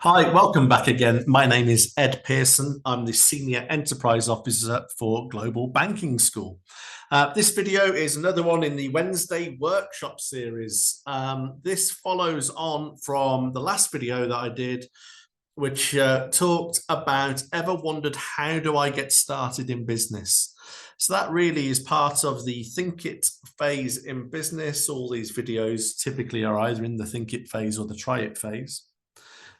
Hi, welcome back again. My name is Ed Pearson. I'm the Senior Enterprise Officer for Global Banking School. This video is another one in the Wednesday workshop series. This follows on from the last video that I did, which talked about ever wondered, how do I get started in business? So that really is part of the Think It phase in business. All these videos typically are either in the Think It phase or the Try It phase.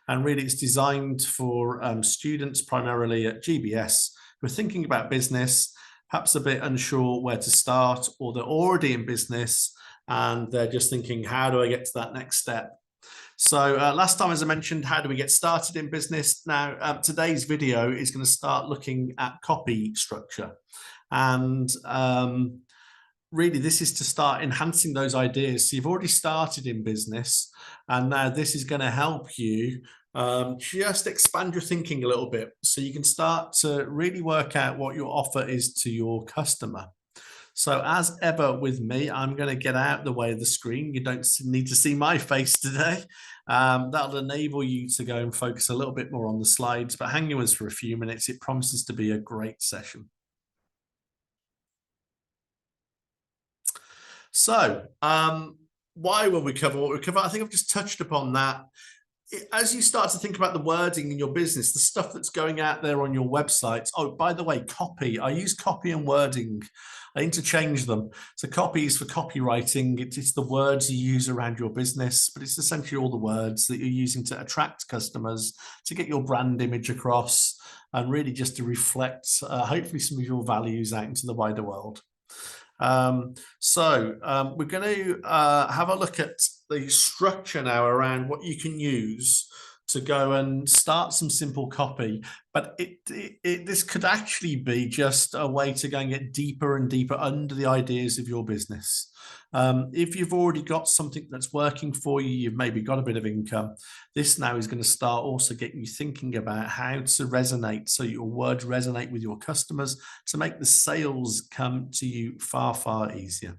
And really it's designed for students primarily at GBS who are thinking about business, perhaps a bit unsure where to start, or they're already in business and they're just thinking, how do I get to that next step? So last time, as I mentioned, how do we get started in business? Now, today's video is going to start looking at copy structure. And really, this is to start enhancing those ideas. So you've already started in business, and now this is going to help you just expand your thinking a little bit so you can start to really work out what your offer is to your customer. So as ever with me, I'm going to get out the way of the screen. You don't need to see my face today. That'll enable you to go and focus a little bit more on the slides, but hang with us for a few minutes. It promises to be a great session. So why will we cover what we cover? I think I've just touched upon that. As you start to think about the wording in your business, the stuff that's going out there on your website. Oh, by the way, copy. I use copy and wording. I interchange them. So copy is for copywriting. It's the words you use around your business, but it's essentially all the words that you're using to attract customers, to get your brand image across, and really just to reflect, hopefully, some of your values out into the wider world. We're going to have a look at the structure now around what you can use to go and start some simple copy, but this could actually be just a way to go and get deeper and deeper under the ideas of your business. If you've already got something that's working for you, you've maybe got a bit of income, this now is going to start also getting you thinking about how to resonate, so your words resonate with your customers, to make the sales come to you far, far easier.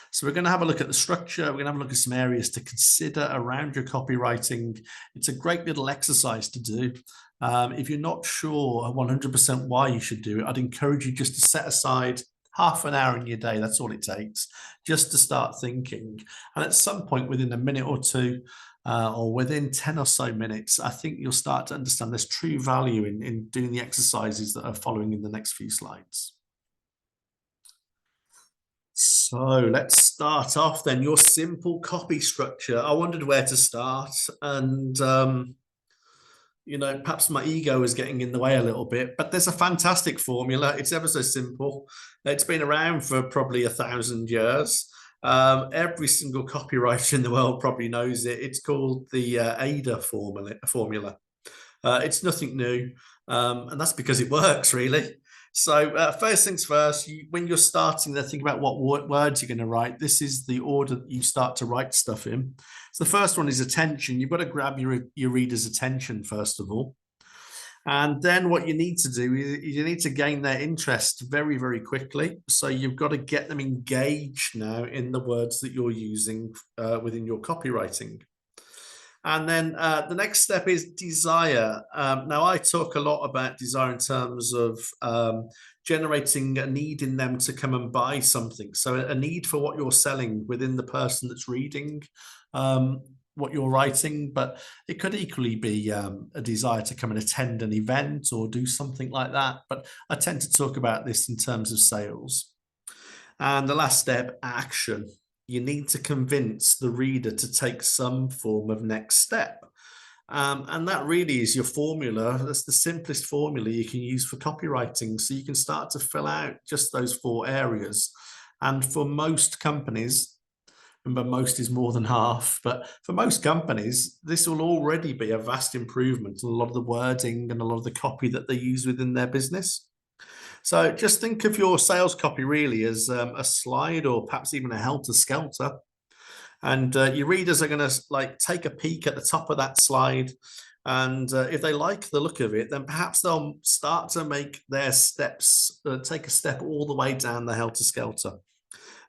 So we're going to have a look at the structure. We're going to have a look at some areas to consider around your copywriting. It's a great little exercise to do. If you're not sure 100% why you should do it, I'd encourage you just to set aside half an hour in your day. That's all it takes, just to start thinking. And at some point within a minute or two, or within 10 or so minutes, I think you'll start to understand there's true value in doing the exercises that are following in the next few slides. So let's start off then. Your simple copy structure. I wondered where to start, and perhaps my ego is getting in the way a little bit, but there's a fantastic formula. It's ever so simple. It's been around for probably 1,000 years. Every single copywriter in the world probably knows it. It's called the AIDA formula. It's nothing new, and that's because it works, really. So first things first, when you're starting to think about what words you're going to write, this is the order that you start to write stuff in. So the first one is attention. You've got to grab your reader's attention, first of all. And then what you need to do is you need to gain their interest very, very quickly. So you've got to get them engaged now in the words that you're using within your copywriting. And then the next step is desire. Now, I talk a lot about desire in terms of generating a need in them to come and buy something. So a need for what you're selling within the person that's reading what you're writing, but it could equally be a desire to come and attend an event or do something like that. But I tend to talk about this in terms of sales. And the last step, action. You need to convince the reader to take some form of next step. And that really is your formula. That's the simplest formula you can use for copywriting. So you can start to fill out just those 4 areas. And for most companies, remember, most is more than half, but for most companies, this will already be a vast improvement in a lot of the wording and a lot of the copy that they use within their business. So just think of your sales copy really as a slide, or perhaps even a helter-skelter. And your readers are going to take a peek at the top of that slide. And if they like the look of it, then perhaps they'll start to make their steps, take a step all the way down the helter-skelter.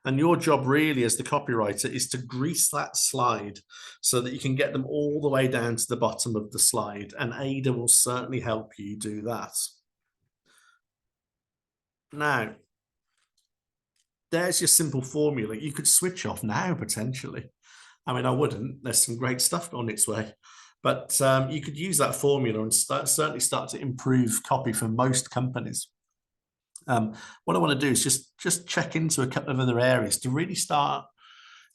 And your job really as the copywriter is to grease that slide so that you can get them all the way down to the bottom of the slide. And Ada will certainly help you do that. Now, there's your simple formula. You could switch off now, potentially. I mean, I wouldn't. There's some great stuff on its way. But you could use that formula and certainly start to improve copy for most companies. What I want to do is just check into a couple of other areas to really start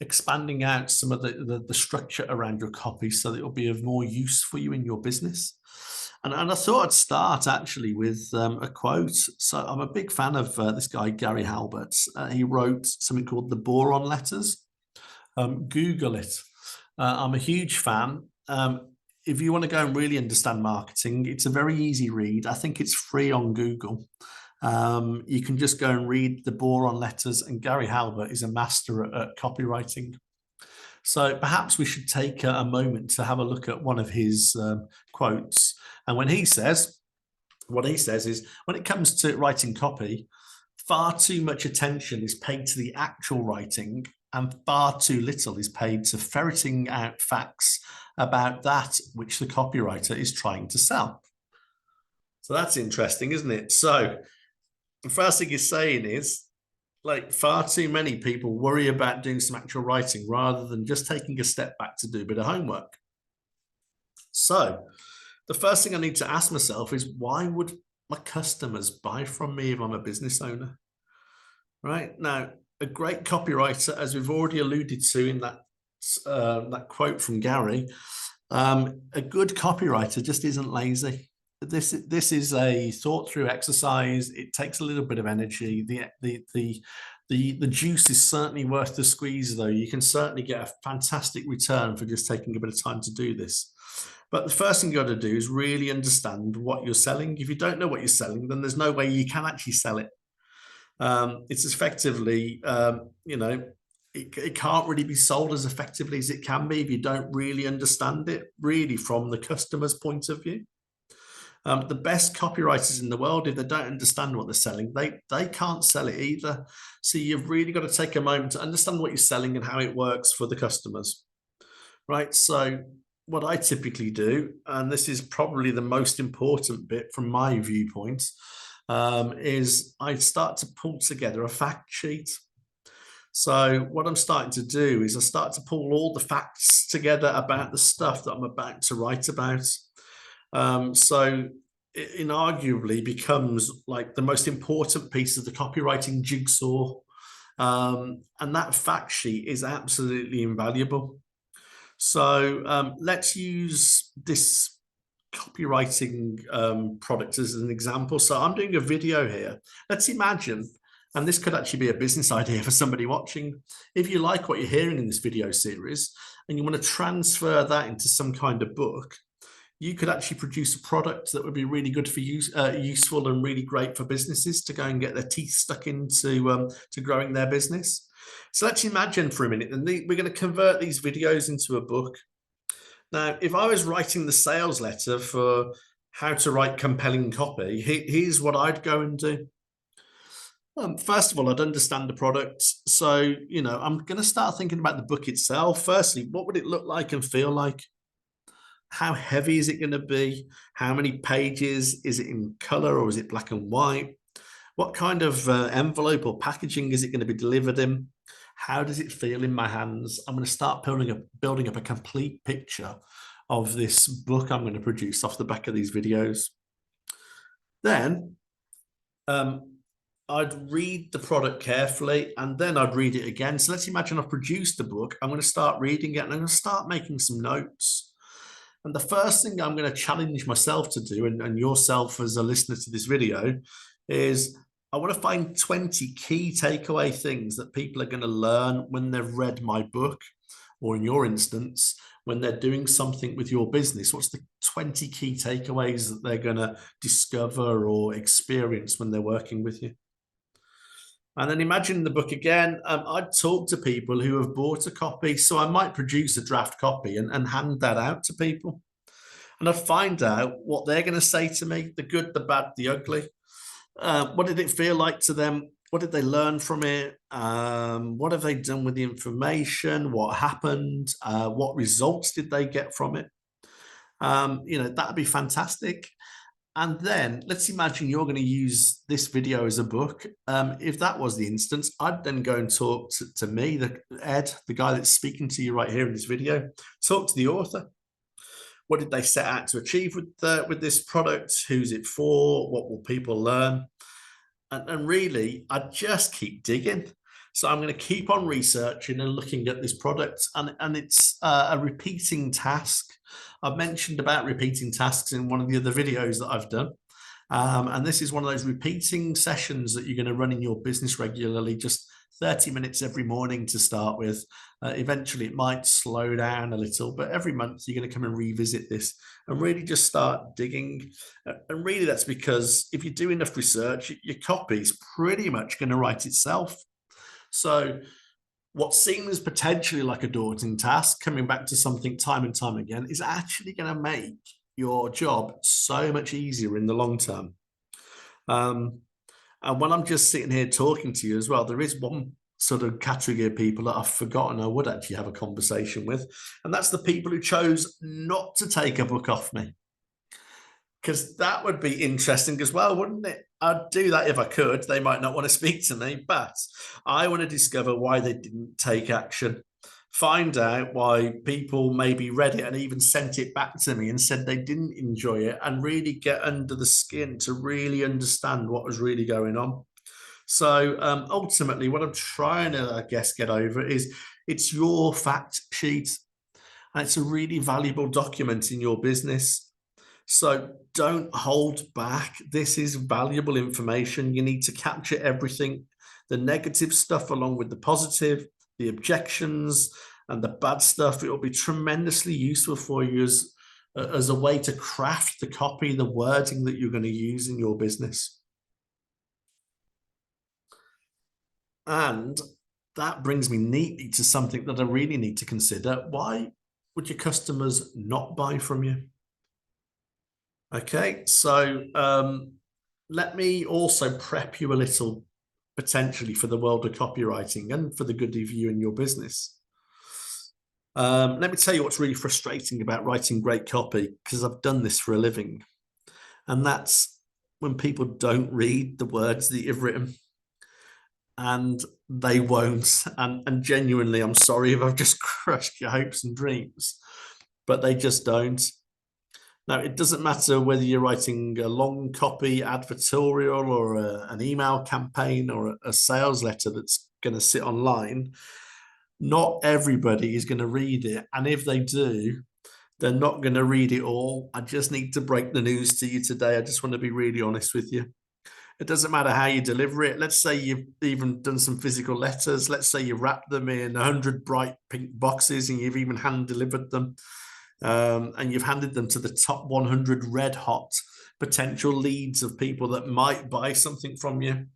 expanding out some of the structure around your copy so that it will be of more use for you in your business. And I thought I'd start actually with a quote. So I'm a big fan of this guy, Gary Halbert. He wrote something called the Boron Letters. Google it. I'm a huge fan. If you want to go and really understand marketing, it's a very easy read. I think it's free on Google. You can just go and read the Boron Letters, and Gary Halbert is a master at copywriting. So perhaps we should take a moment to have a look at one of his quotes. And what he says is, when it comes to writing copy, far too much attention is paid to the actual writing and far too little is paid to ferreting out facts about that which the copywriter is trying to sell. So that's interesting, isn't it? So the first thing he's saying is, like, far too many people worry about doing some actual writing rather than just taking a step back to do a bit of homework. So the first thing I need to ask myself is, why would my customers buy from me if I'm a business owner? Right now, a great copywriter, as we've already alluded to in that quote from Gary, a good copywriter just isn't lazy. This is a thought through exercise. It takes a little bit of energy. The juice is certainly worth the squeeze, though. You can certainly get a fantastic return for just taking a bit of time to do this. But the first thing you got to do is really understand what you're selling. If you don't know what you're selling, then there's no way you can actually sell it. It's effectively, it can't really be sold as effectively as it can be if you don't really understand it, really from the customer's point of view. The best copywriters in the world, if they don't understand what they're selling, they can't sell it either. So you've really got to take a moment to understand what you're selling and how it works for the customers, right? So what I typically do, and this is probably the most important bit from my viewpoint, is I start to pull together a fact sheet. So what I'm starting to do is I start to pull all the facts together about the stuff that I'm about to write about. So it inarguably becomes like the most important piece of the copywriting jigsaw. And that fact sheet is absolutely invaluable. So let's use this copywriting product as an example. So I'm doing a video here. Let's imagine, and this could actually be a business idea for somebody watching, if you like what you're hearing in this video series and you want to transfer that into some kind of book, you could actually produce a product that would be really good for you, useful and really great for businesses to go and get their teeth stuck into to growing their business. So let's imagine for a minute, and we're going to convert these videos into a book. Now, if I was writing the sales letter for how to write compelling copy, here's what I'd go and do. First of all, I'd understand the product. So, I'm going to start thinking about the book itself. Firstly, what would it look like and feel like? How heavy is it going to be? How many pages? Is it in color or is it black and white? What kind of envelope or packaging is it going to be delivered in? How does it feel in my hands? I'm going to start building up a complete picture of this book I'm going to produce off the back of these videos. Then I'd read the product carefully and then I'd read it again. So let's imagine I've produced the book. I'm going to start reading it and I'm going to start making some notes. And the first thing I'm going to challenge myself to do, and yourself as a listener to this video, is I want to find 20 key takeaway things that people are going to learn when they've read my book, or in your instance, when they're doing something with your business. What's the 20 key takeaways that they're going to discover or experience when they're working with you? And then imagine the book again. I'd talk to people who have bought a copy. So I might produce a draft copy and hand that out to people. And I'd find out what they're going to say to me, the good, the bad, the ugly. What did it feel like to them What did they learn from it? What have they done with the information? What happened? What results did they get from it? That'd be fantastic. And then let's imagine you're going to use this video as a book. If that was the instance, I'd then go and talk to me, Ed, the guy that's speaking to you right here in this video, talk to the author. What did they set out to achieve with this product? Who's it for? What will people learn? And really, I just keep digging. So I'm going to keep on researching and looking at this product, and it's a repeating task. I've mentioned about repeating tasks in one of the other videos that I've done. And this is one of those repeating sessions that you're going to run in your business regularly, just 30 minutes every morning to start with. Eventually, it might slow down a little, but every month you're going to come and revisit this and really just start digging. And really, that's because if you do enough research, your copy is pretty much going to write itself. So what seems potentially like a daunting task, coming back to something time and time again, is actually going to make your job so much easier in the long term. And when I'm just sitting here talking to you as well, there is one sort of category of people that I've forgotten I would actually have a conversation with, and that's the people who chose not to take a book off me. Because that would be interesting as well, wouldn't it? I'd do that if I could. They might not want to speak to me, but I want to discover why they didn't take action. Find out why people maybe read it and even sent it back to me and said they didn't enjoy it, and really get under the skin to really understand what was really going on. So ultimately, what I'm trying to, I guess, get over is it's your fact sheet, and it's a really valuable document in your business. So don't hold back. This is valuable information. You need to capture everything, the negative stuff along with the positive, the objections and the bad stuff. It will be tremendously useful for you as a way to craft the copy, the wording that you're going to use in your business. And that brings me neatly to something that I really need to consider. Why would your customers not buy from you? Okay, so let me also prep you a little potentially for the world of copywriting and for the good of you and your business. Let me tell you what's really frustrating about writing great copy, because I've done this for a living. And that's when people don't read the words that you've written, and they won't. And genuinely, I'm sorry if I've just crushed your hopes and dreams, but they just don't. Now, it doesn't matter whether you're writing a long copy advertorial or an email campaign or a sales letter that's going to sit online. Not everybody is going to read it. And if they do, they're not going to read it all. I just need to break the news to you today. I just want to be really honest with you. It doesn't matter how you deliver it. Let's say you've even done some physical letters. Let's say you wrap them in 100 bright pink boxes and you've even hand delivered them. And you've handed them to the top 100 red hot potential leads of people that might buy something from you.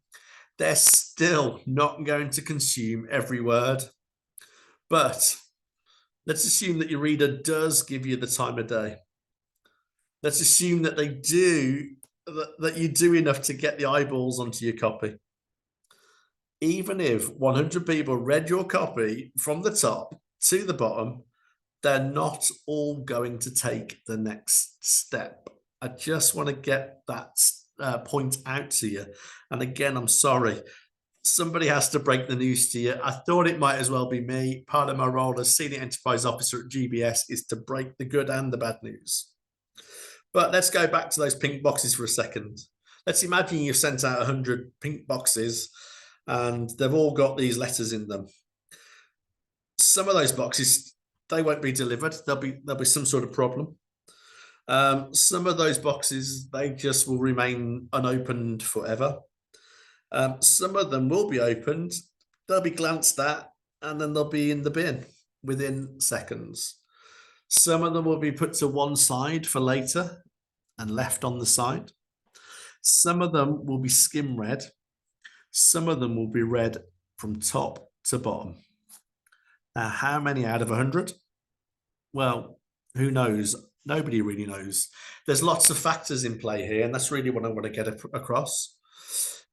They're still not going to consume every word. But let's assume that your reader does give you the time of day. Let's assume that they do, that you do enough to get the eyeballs onto your copy. Even if 100 people read your copy from the top to the bottom, they're not all going to take the next step. I just want to get that point out to you. And again, I'm sorry. Somebody has to break the news to you. I thought it might as well be me. Part of my role as Senior Enterprise Officer at GBS is to break the good and the bad news. But let's go back to those pink boxes for a second. Let's imagine you've sent out 100 pink boxes and they've all got these letters in them. Some of those boxes, they won't be delivered. There'll be some sort of problem. Some of those boxes, they just will remain unopened forever. Some of them will be opened. They'll be glanced at, and then they'll be in the bin within seconds. Some of them will be put to one side for later and left on the side. Some of them will be skim read. Some of them will be read from top to bottom. Now, how many out of 100? Well, who knows? Nobody really knows. There's lots of factors in play here, and that's really what I want to get across.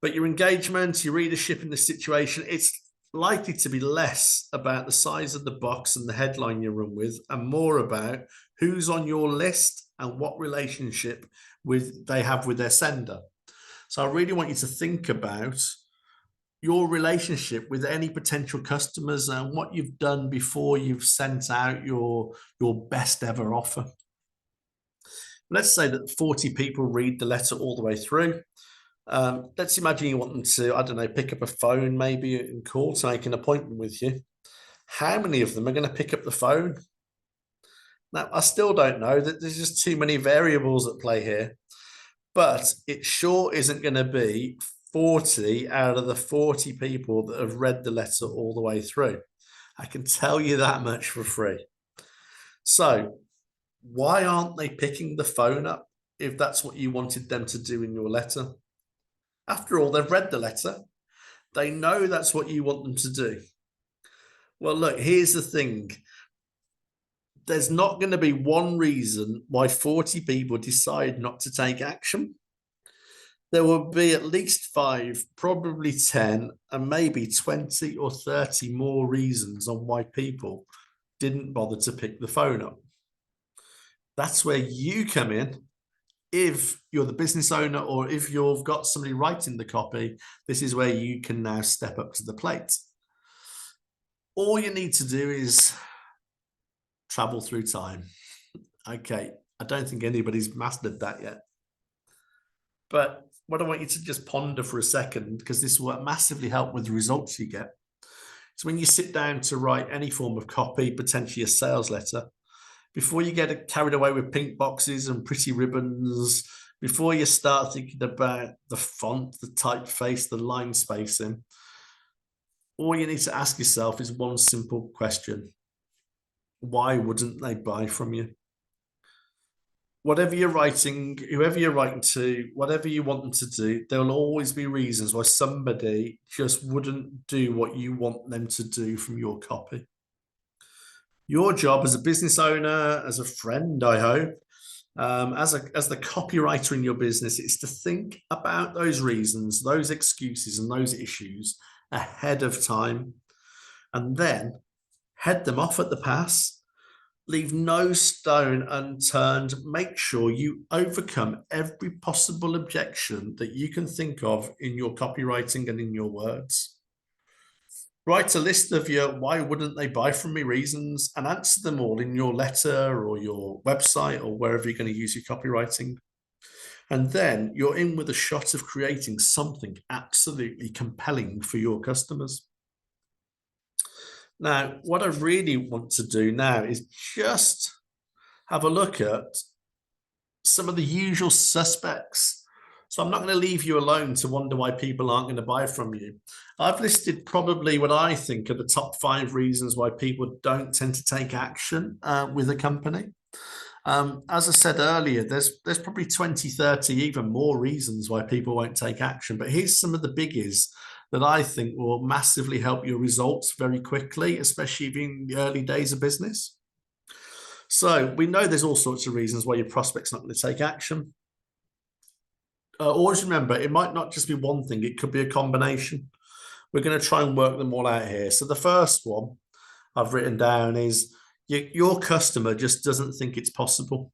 But your engagement, your readership in the situation, it's likely to be less about the size of the box and the headline you run with, and more about who's on your list and what relationship they have with their sender. So I really want you to think about your relationship with any potential customers and what you've done before you've sent out your best ever offer. Let's say that 40 people read the letter all the way through. Let's imagine you want them to, I don't know, pick up a phone maybe and call to make an appointment with you. How many of them are going to pick up the phone? Now, I still don't know. That there's just too many variables at play here. But it sure isn't going to be 40 out of the 40 people that have read the letter all the way through. I can tell you that much for free. So why aren't they picking the phone up if that's what you wanted them to do in your letter? After all, they've read the letter. They know that's what you want them to do. Well, look, here's the thing. There's not going to be one reason why 40 people decide not to take action. There will be at least 5, probably 10, and maybe 20 or 30 more reasons on why people didn't bother to pick the phone up. That's where you come in. If you're the business owner or if you've got somebody writing the copy, this is where you can now step up to the plate. All you need to do is travel through time. Okay, I don't think anybody's mastered that yet. But what I want you to just ponder for a second, because this will massively help with the results you get. So when you sit down to write any form of copy, potentially a sales letter, before you get carried away with pink boxes and pretty ribbons, before you start thinking about the font, the typeface, the line spacing, all you need to ask yourself is one simple question. Why wouldn't they buy from you? Whatever you're writing, whoever you're writing to, whatever you want them to do, there will always be reasons why somebody just wouldn't do what you want them to do from your copy. Your job as a business owner, as a friend, I hope, as the copywriter in your business, is to think about those reasons, those excuses, and those issues ahead of time, and then head them off at the pass. Leave no stone unturned. Make sure you overcome every possible objection that you can think of in your copywriting and in your words. Write a list of your why wouldn't they buy from me reasons and answer them all in your letter or your website or wherever you're going to use your copywriting. And then you're in with a shot of creating something absolutely compelling for your customers. Now, what I really want to do now is just have a look at some of the usual suspects. So I'm not going to leave you alone to wonder why people aren't going to buy from you. I've listed probably what I think are the top 5 reasons why people don't tend to take action with a company. As I said earlier, there's probably 20, 30, even more reasons why people won't take action. But here's some of the biggies that I think will massively help your results very quickly, especially in the early days of business. So we know there's all sorts of reasons why your prospect's not going to take action. Always remember, it might not just be one thing. It could be a combination. We're going to try and work them all out here. So the first one I've written down is your customer just doesn't think it's possible.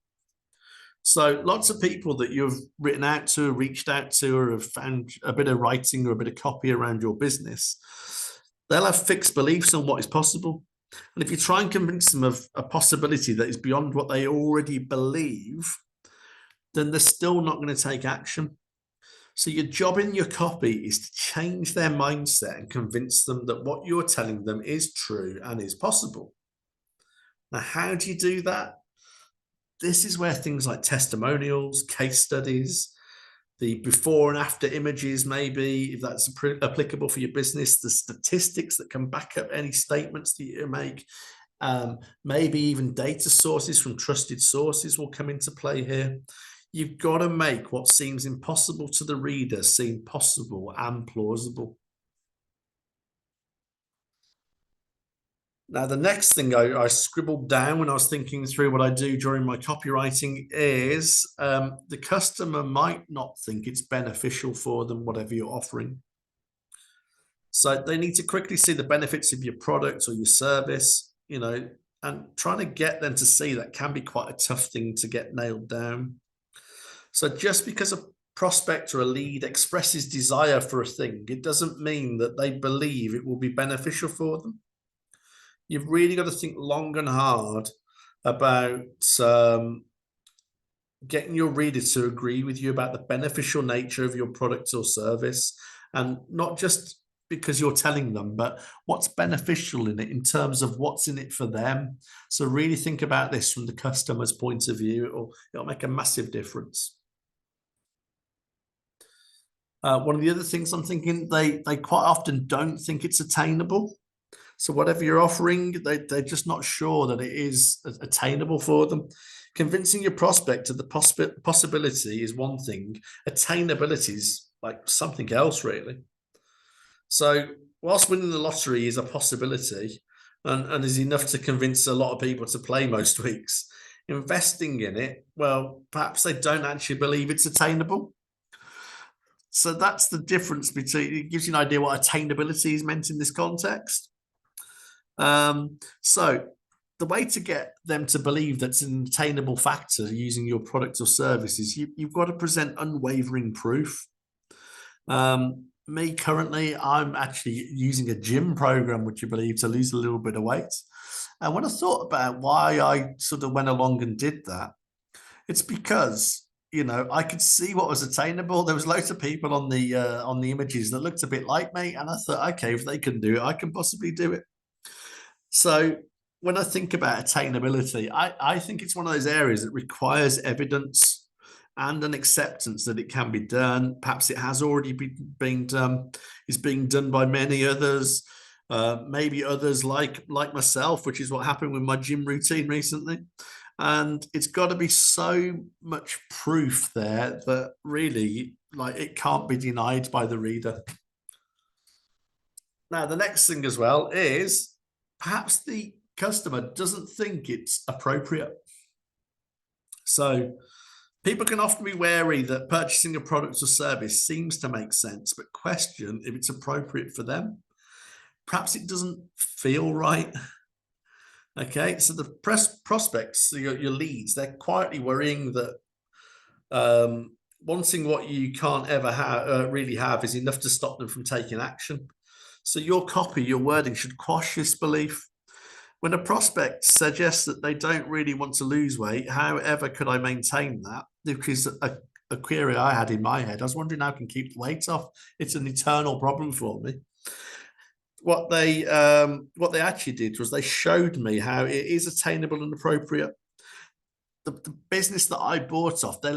So lots of people that you've written out to, reached out to, or have found a bit of writing or a bit of copy around your business, they'll have fixed beliefs on what is possible. And if you try and convince them of a possibility that is beyond what they already believe, then they're still not going to take action. So your job in your copy is to change their mindset and convince them that what you're telling them is true and is possible. Now, how do you do that? This is where things like testimonials, case studies, the before and after images, maybe, if that's applicable for your business, the statistics that can back up any statements that you make, maybe even data sources from trusted sources will come into play here. You've got to make what seems impossible to the reader seem possible and plausible. Now, the next thing I scribbled down when I was thinking through what I do during my copywriting is the customer might not think it's beneficial for them, whatever you're offering. So they need to quickly see the benefits of your product or your service, and trying to get them to see that can be quite a tough thing to get nailed down. So just because a prospect or a lead expresses desire for a thing, it doesn't mean that they believe it will be beneficial for them. You've really got to think long and hard about getting your readers to agree with you about the beneficial nature of your product or service, and not just because you're telling them, but what's beneficial in it in terms of what's in it for them. So really think about this from the customer's point of view. It'll make a massive difference. One of the other things I'm thinking, they quite often don't think it's attainable. So whatever you're offering, they're just not sure that it is attainable for them. Convincing your prospect of the possibility is one thing. Attainability is like something else, really. So whilst winning the lottery is a possibility and is enough to convince a lot of people to play most weeks, investing in it, well, perhaps they don't actually believe it's attainable. So that's the difference between, it gives you an idea what attainability is meant in this context. So the way to get them to believe that's an attainable factor using your product or service is you've got to present unwavering proof. Me currently, I'm actually using a gym program, would you believe, to lose a little bit of weight. And when I thought about why I sort of went along and did that, it's because I could see what was attainable. There was loads of people on the images that looked a bit like me, and I thought, okay, if they can do it, I can possibly do it. So when I think about attainability, I think it's one of those areas that requires evidence and an acceptance that it can be done. Perhaps it has already been done, is being done by many others, maybe others like myself, which is what happened with my gym routine recently. And it's got to be so much proof there that really, it can't be denied by the reader. Now, the next thing as well is perhaps the customer doesn't think it's appropriate. So people can often be wary that purchasing a product or service seems to make sense, but question if it's appropriate for them. Perhaps it doesn't feel right. Okay, so the prospects, your leads, they're quietly worrying that wanting what you can't ever really have is enough to stop them from taking action. So your copy, your wording should quash this belief. When a prospect suggests that they don't really want to lose weight, however could I maintain that? Because a query I had in my head, I was wondering how I can keep the weight off. It's an eternal problem for me. What they actually did was they showed me how it is attainable and appropriate. The business that I bought off, they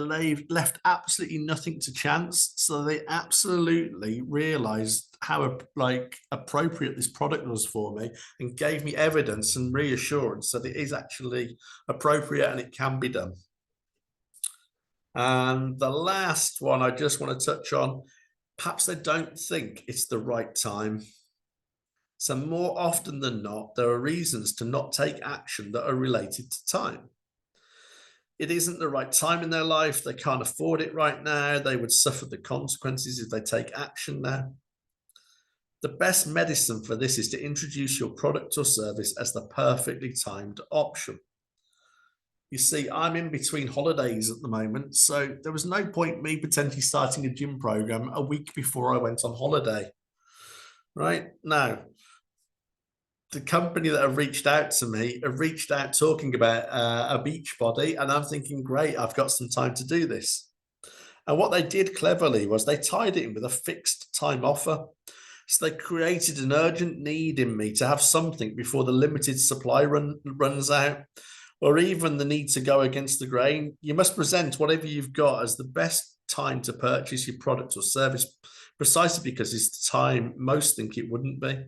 left absolutely nothing to chance. So they absolutely realized how appropriate this product was for me and gave me evidence and reassurance that it is actually appropriate and it can be done. And the last one I just want to touch on, perhaps they don't think it's the right time. So more often than not, there are reasons to not take action that are related to time. It isn't the right time in their life. They can't afford it right now. They would suffer the consequences if they take action now. The best medicine for this is to introduce your product or service as the perfectly timed option. You see, I'm in between holidays at the moment, so there was no point me potentially starting a gym program a week before I went on holiday. Right now, the company that have reached out to me have reached out talking about a beach body, and I'm thinking, great, I've got some time to do this. And what they did cleverly was they tied it in with a fixed time offer. So they created an urgent need in me to have something before the limited supply runs out, or even the need to go against the grain. You must present whatever you've got as the best time to purchase your product or service, precisely because it's the time most think it wouldn't be.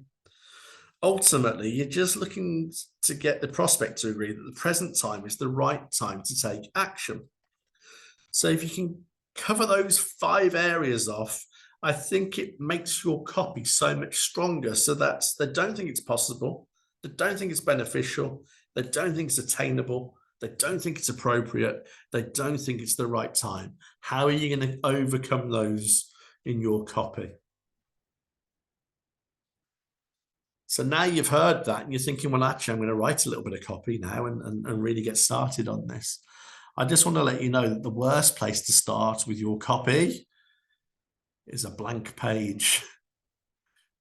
Ultimately, you're just looking to get the prospect to agree that the present time is the right time to take action. So if you can cover those 5 areas off, I think it makes your copy so much stronger, so that they don't think it's possible. They don't think it's beneficial. They don't think it's attainable. They don't think it's appropriate. They don't think it's the right time. How are you going to overcome those in your copy? So now you've heard that and you're thinking, well, actually, I'm going to write a little bit of copy now and really get started on this. I just want to let you know that the worst place to start with your copy is a blank page.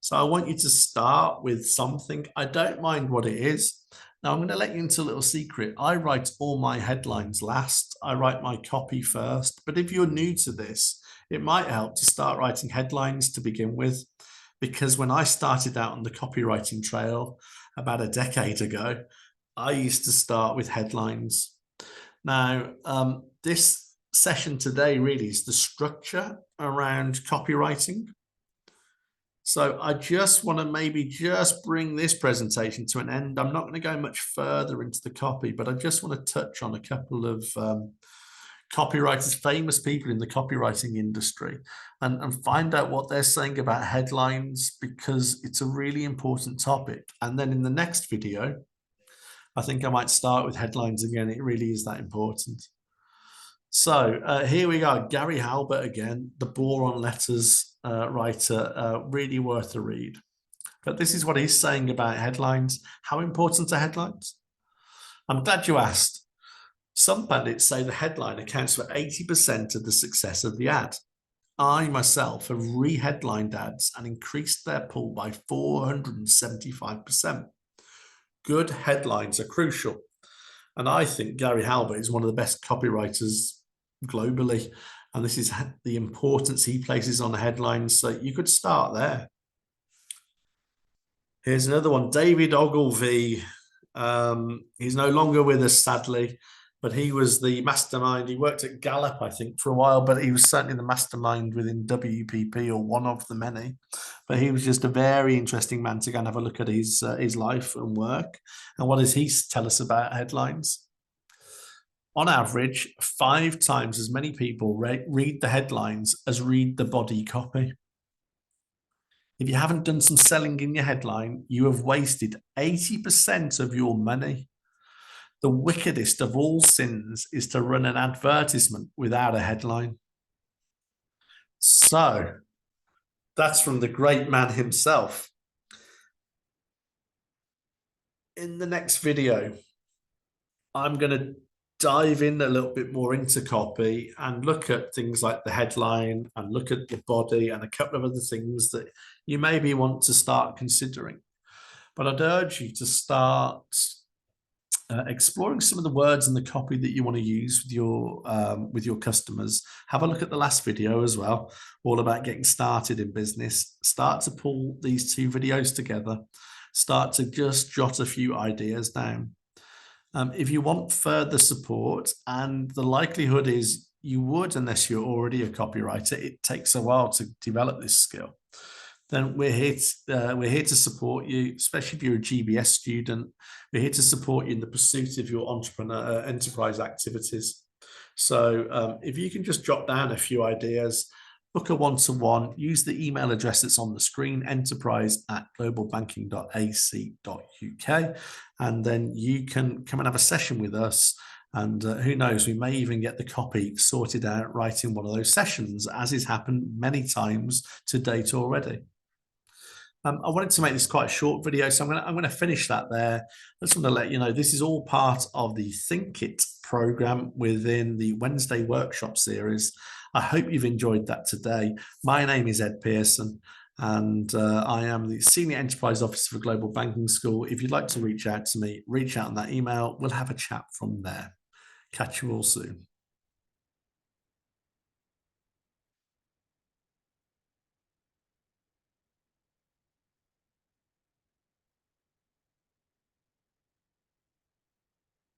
So I want you to start with something. I don't mind what it is. Now I'm going to let you into a little secret. I write all my headlines last. I write my copy first. But if you're new to this, it might help to start writing headlines to begin with. Because when I started out on the copywriting trail about a decade ago, I used to start with headlines. Now, this session today really is the structure around copywriting. So I just want to maybe just bring this presentation to an end. I'm not going to go much further into the copy, but I just want to touch on a couple of copywriters, famous people in the copywriting industry, and find out what they're saying about headlines, because it's a really important topic. And then in the next video, I think I might start with headlines again. It really is that important. So here we go. Gary Halbert again, the Bore on Letters writer, really worth a read. But this is what he's saying about headlines. How important are headlines? I'm glad you asked. Some pundits say the headline accounts for 80% of the success of the ad. I myself have re-headlined ads and increased their pull by 475%. Good headlines are crucial. And I think Gary Halbert is one of the best copywriters globally. And this is the importance he places on the headlines. So you could start there. Here's another one, David Ogilvy. He's no longer with us, sadly, but he was the mastermind. He worked at Gallup, I think, for a while, but he was certainly the mastermind within WPP, or one of the many. But he was just a very interesting man to go and have a look at his life and work. And what does he tell us about headlines? On average, 5 times as many people read the headlines as read the body copy. If you haven't done some selling in your headline, you have wasted 80% of your money. The wickedest of all sins is to run an advertisement without a headline. So that's from the great man himself. In the next video, I'm going to dive in a little bit more into copy and look at things like the headline and look at the body and a couple of other things that you maybe want to start considering. But I'd urge you to start exploring some of the words in the copy that you want to use with your customers. Have a look at the last video as well, all about getting started in business. Start to pull these 2 videos together. Start to just jot a few ideas down. If you want further support, and the likelihood is you would, unless you're already a copywriter, it takes a while to develop this skill, then we're here to support you, especially if you're a GBS student. We're here to support you in the pursuit of your entrepreneur enterprise activities. So if you can just jot down a few ideas, book a one-to-one, use the email address that's on the screen, enterprise@globalbanking.ac.uk, and then you can come and have a session with us. And who knows, we may even get the copy sorted out right in one of those sessions, as has happened many times to date already. I wanted to make this quite a short video, so I'm going to finish that there. I just want to let you know this is all part of the Think It program within the Wednesday workshop series. I hope you've enjoyed that today. My name is Ed Pearson, and I am the Senior Enterprise Officer for Global Banking School. If you'd like to reach out to me, reach out on that email. We'll have a chat from there. Catch you all soon.